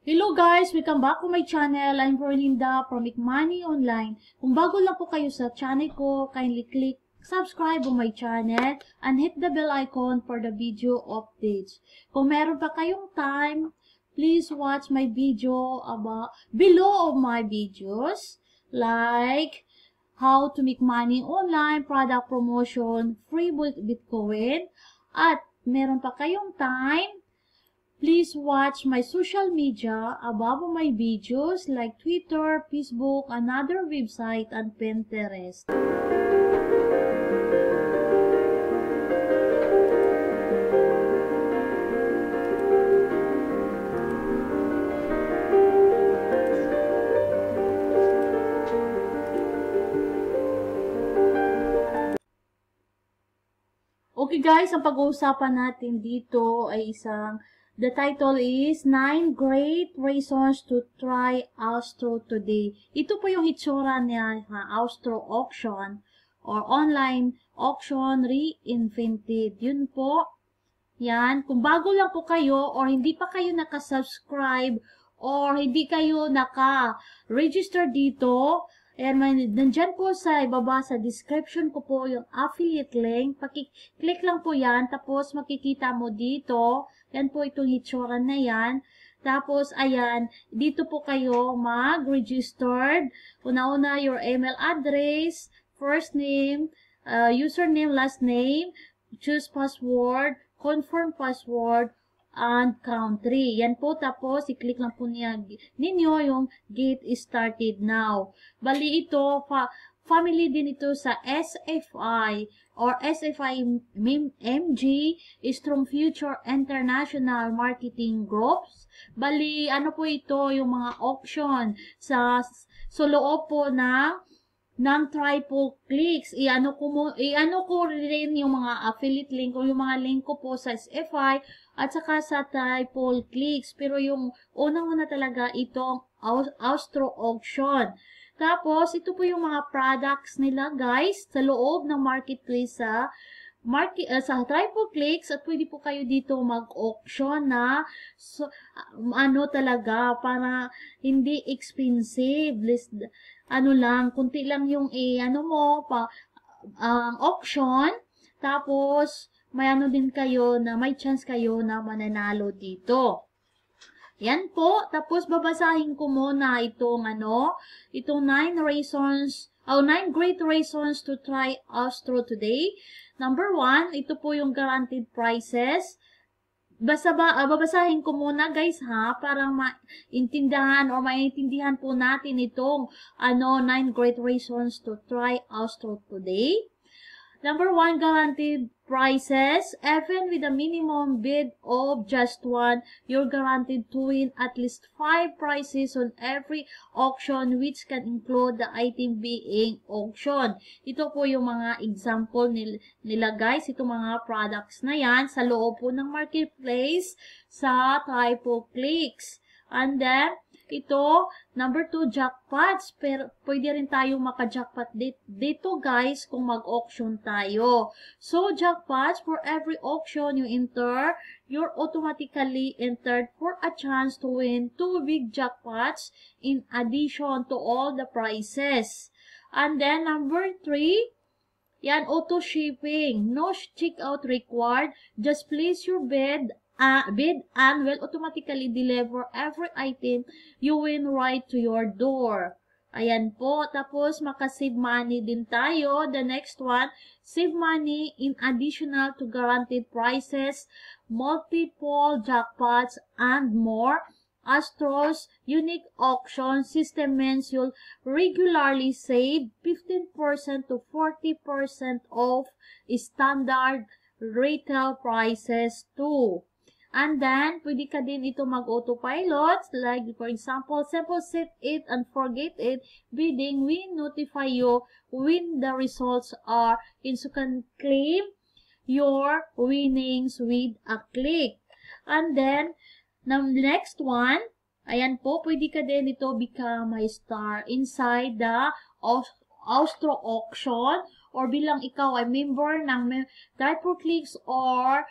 Hello guys! Welcome back to my channel. I'm Verlinda from Make Money Online. Kung bago lang po kayo sa channel ko, kindly click subscribe on my channel and hit the bell icon for the video updates. Kung meron pa kayong time, please watch my video below of my videos like how to make money online, product promotion, free Bitcoin, at meron pa kayong time, please watch my social media above my videos like Twitter, Facebook, another website, and Pinterest. Okay guys, ang pag-uusapan natin dito ay the title is 9 Great Reasons to Try Austro Today. Ito po yung itsura niya sa Austro Auction or online auction reinvented. Yun po. Yan. Kung bago lang po kayo or hindi pa kayo naka-subscribe or hindi kayo naka-register dito, ayan, nandyan po sa ibaba sa description ko po yung affiliate link. Click lang po yan. Tapos makikita mo dito. Yan po itong hitsura na yan. Tapos, ayan, dito po kayo mag-registered. Una-una, your email address, first name, username, last name, choose password, confirm password, and country. Yan po. Tapos, i-click lang po ninyo yung get started now. Bali ito, family din ito sa SFI or SFI MG, Strong Future International Marketing Groups. Bali, ano po ito, yung mga auction sa loob po ng triple clicks. Iano ko rin yung mga affiliate link o yung mga link ko po sa SFI at saka sa triple clicks. Pero yung unang-una talaga itong Austro Auction. Tapos, ito po yung mga products nila guys sa loob ng marketplace sa triple clicks at pwede po kayo dito mag-auction na talaga para hindi expensive. Kunti lang yung auction. Tapos, may din kayo na may chance kayo na mananalo dito. Yan po. Tapos, babasahin ko muna itong 9 great reasons to try Austro today. Number 1, ito po yung guaranteed prices. Babasahin ko muna guys para maintindihan po natin itong 9 great reasons to try Austro today. Number 1, guaranteed prices. Even with a minimum bid of just 1, you're guaranteed to win at least 5 prizes on every auction, which can include the item being auctioned. Ito po yung mga example nila guys. Ito mga products na yan sa loob po ng marketplace sa triple clicks. And then, ito, number 2, jackpots. Pero pwede rin tayong maka-jackpot dito guys kung mag-auction tayo. So, jackpots, for every auction you enter, you're automatically entered for a chance to win 2 big jackpots in addition to all the prizes. And then, number 3, yan, auto shipping. No checkout required. Just place your bid and will automatically deliver every item you win right to your door. Ayan po. Tapos, maka-save money din tayo. The next one, save money in additional to guaranteed prices, multiple jackpots, and more. Astro's unique auction system means you'll regularly save 15% to 40% off standard retail prices too. And then, pwede ka din ito mag-autopilot. Like, for example, simple set it and forget it. Bidding will notify you when the results are, and so you can claim your winnings with a click. And then, the next one, ayan po, pwede ka din ito become a star inside the Austro Auction or bilang ikaw ay member ng triple clicks or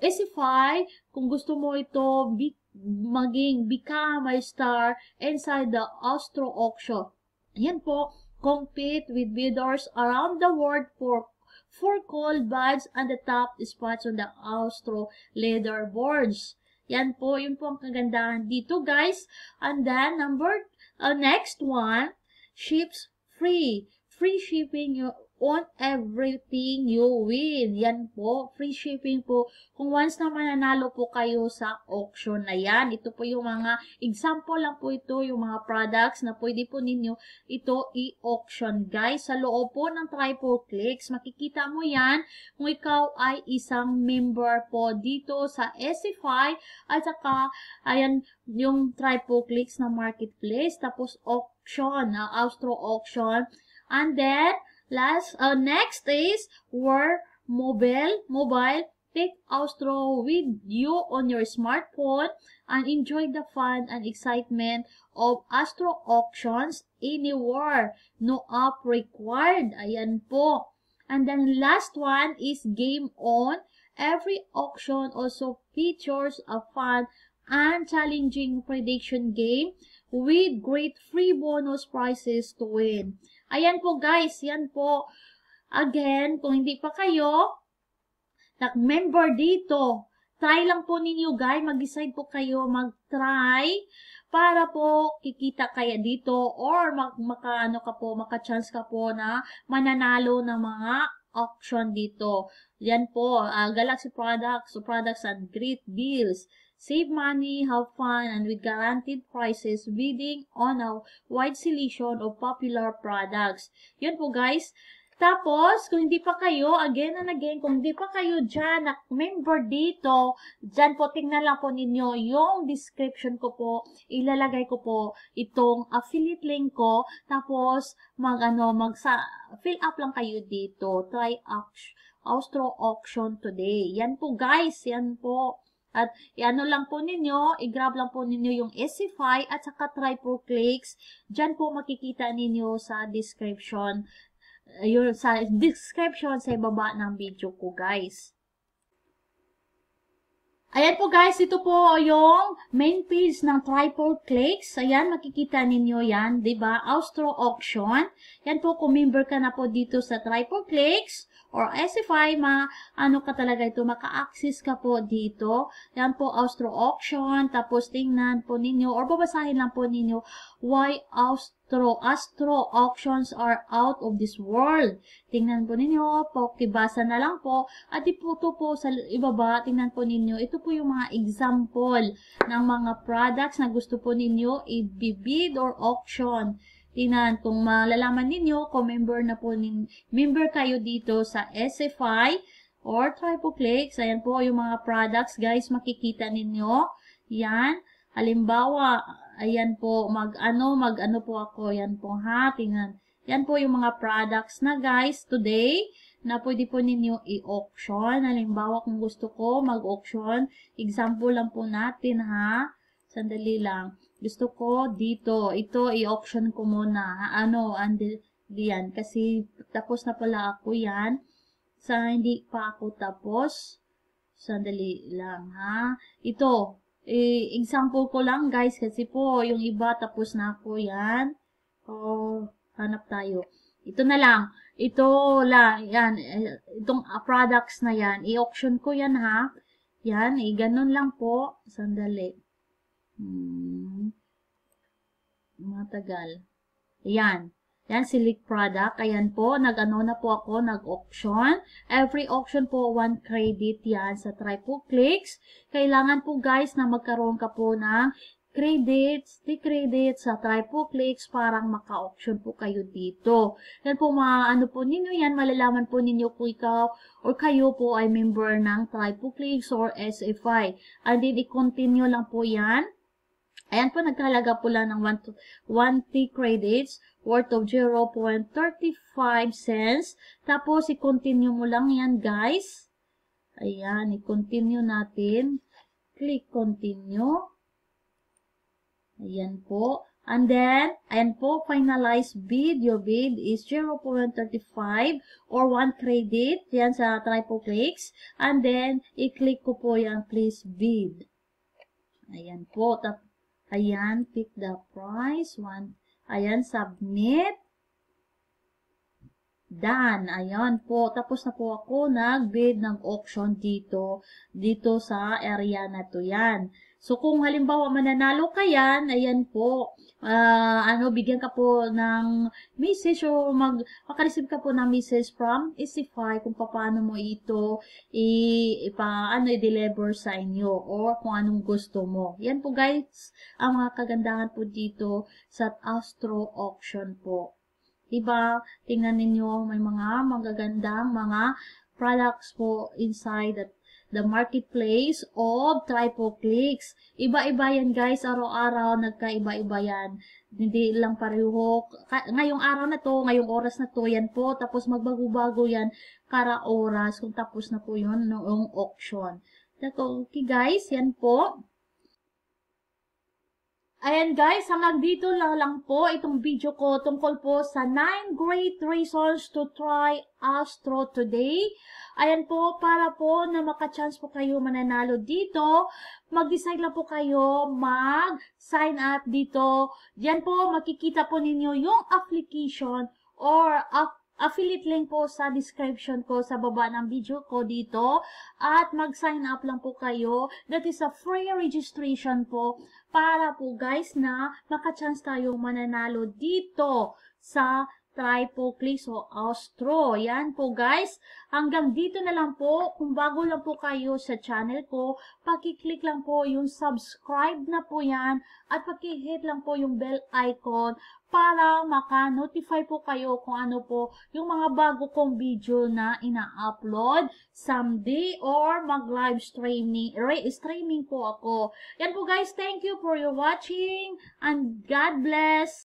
SFI, kung gusto mo ito, become a star inside the Austro auction. Yan po, compete with bidders around the world for cold buds and the top spots on the Austro leaderboards. Yan po, yun po ang kagandahan dito, guys. And then, next one, ships free. Free shipping on everything you win. Yan po, free shipping po. Kung once na mananalo po kayo sa auction na yan, ito po yung mga example lang po ito, yung mga products na pwede po ninyo ito i-auction, guys. Sa loob po ng Triple Clicks, makikita mo yan kung ikaw ay isang member po dito sa SFI at saka, ayan, yung Triple Clicks na marketplace, tapos auction, Austro auction. And then, next is where mobile, take Austro with you on your smartphone and enjoy the fun and excitement of Austro auctions anywhere. No app required. Ayan po. And then last one is game on. Every auction also features a fun and challenging prediction game with great free bonus prizes to win. Ayan po, guys, yan po. Again, kung hindi pa kayo nag-member dito, try lang po ninyo, guys, mag-decide po kayo mag-try para po kikita kaya dito or maka-chance ka po na mananalo ng mga auction dito. Yan po, Galaxy products and great deals. Save money, have fun, and with guaranteed prices, bidding on a wide selection of popular products. Yun po, guys. Tapos, kung hindi pa kayo, again and again, kung hindi pa kayo dyan, member dito, dyan po, tingnan lang po ninyo yung description ko po, ilalagay ko po itong affiliate link ko, tapos, fill up lang kayo dito, try Austro auction today. Yan po, guys, yan po. At i-ano lang po ninyo, i-grab lang po ninyo yung SFI at saka Triple Clicks. Diyan po makikita ninyo sa description. Sa description sa ibaba ng video ko, guys. Ayan po, guys, ito po yung main page ng Triple Clicks. Ayan, makikita ninyo yan, 'di ba? Austro auction. Yan po, kung member ka na po dito sa Triple Clicks or SFI, ka talaga ito, maka-access ka po dito. Yan po, Austro auction. Tapos, tingnan po ninyo, or babasahin lang po ninyo, why Austro auctions are out of this world. Tingnan po ninyo, pakibasa na lang po. At iputo po sa ibaba, tingnan po ninyo, ito po yung mga example ng mga products na gusto po ninyo i-bid or auction. Tingnan, kung malalaman ninyo, kung member kayo dito sa SFI or Triple Clicks, ayan po yung mga products, guys, makikita ninyo. Yan, halimbawa, ayan po, mag-ano po ako, yan po ha, tingnan. Yan po yung mga products na, guys, today, na pwede po ninyo i-auction. Halimbawa, kung gusto ko mag-auction, example lang po natin ha, sandali lang. Gusto ko dito, ito i-auction ko muna. Diyan. Kasi tapos na pala ako yan. Hindi pa ako tapos. Sandali lang, ha. Ito, example ko lang, guys. Kasi po, yung iba tapos na ako yan. Hanap tayo. Ito na lang. Ito lang. Yan. Itong products na yan. I-auction ko yan, ha. Yan. Ganun lang po. Sandali. Matagal. Ayan. Yan, select product. Ayan po, na po ako, nag-auction. Every auction po, 1 credit yan sa Triple Clicks. Kailangan po, guys, na magkaroon ka po ng credits, sa Triple Clicks parang maka-auction po kayo dito. Yan po, po ninyo yan, malalaman po ninyo kung ikaw or kayo po ay member ng Triple Clicks or SFI. And then, i-continue lang po yan. Ayan po, nagkahalaga po lang ng 1 credits worth of 0.35 cents. Tapos, i-continue mo lang yan, guys. Ayan, i-continue natin. Click continue. Ayan po. And then, ayan po, finalize bid. Your bid is 0.35 or 1 credit. Yan sa TripoClicks. And then, i-click ko po yan, please bid. Ayan po. Ayan, pick the price. Ayan, submit. Done. Ayan po. Tapos na po ako nag-bid ng auction dito sa area na to yan. So, kung halimbawa mananalo ka yan, ayan po, bigyan ka po ng message o makareceive ka po ng message from Easify kung paano mo ito i-deliver sa inyo or kung anong gusto mo. Yan po guys, ang mga kagandahan po dito sa Astro Auction po. Diba? Tingnan ninyo, may mga magagandang mga products po inside the marketplace of TripoClicks. Iba-iba yan guys, araw-araw nagkaiba-iba yan. Hindi lang pareho. Ngayong araw na to, ngayong oras na to, yan po. Tapos magbago-bago yan kara oras kung tapos na po yun noong auction. Okay guys, yan po. Ayan guys, hanggang dito lang po itong video ko tungkol po sa 9 great reasons to try Astro today. Ayan po, para po na maka-chance po kayo mananalo dito, mag-decide lang po kayo mag-sign up dito. Diyan po, makikita po ninyo yung application or affiliate link po sa description ko sa baba ng video ko dito at mag-sign up lang po kayo. That is a free registration po para po guys na maka-chance tayo mananalo dito sa TripoClicks o Astro. Yan po guys. Hanggang dito na lang po. Kung bago lang po kayo sa channel ko, pakiclick lang po yung subscribe na po yan at pakihit lang po yung bell icon para maka-notify po kayo kung ano po yung mga bago kong video na ina-upload someday or mag-live streaming po ako. Yan po guys. Thank you for your watching and God bless.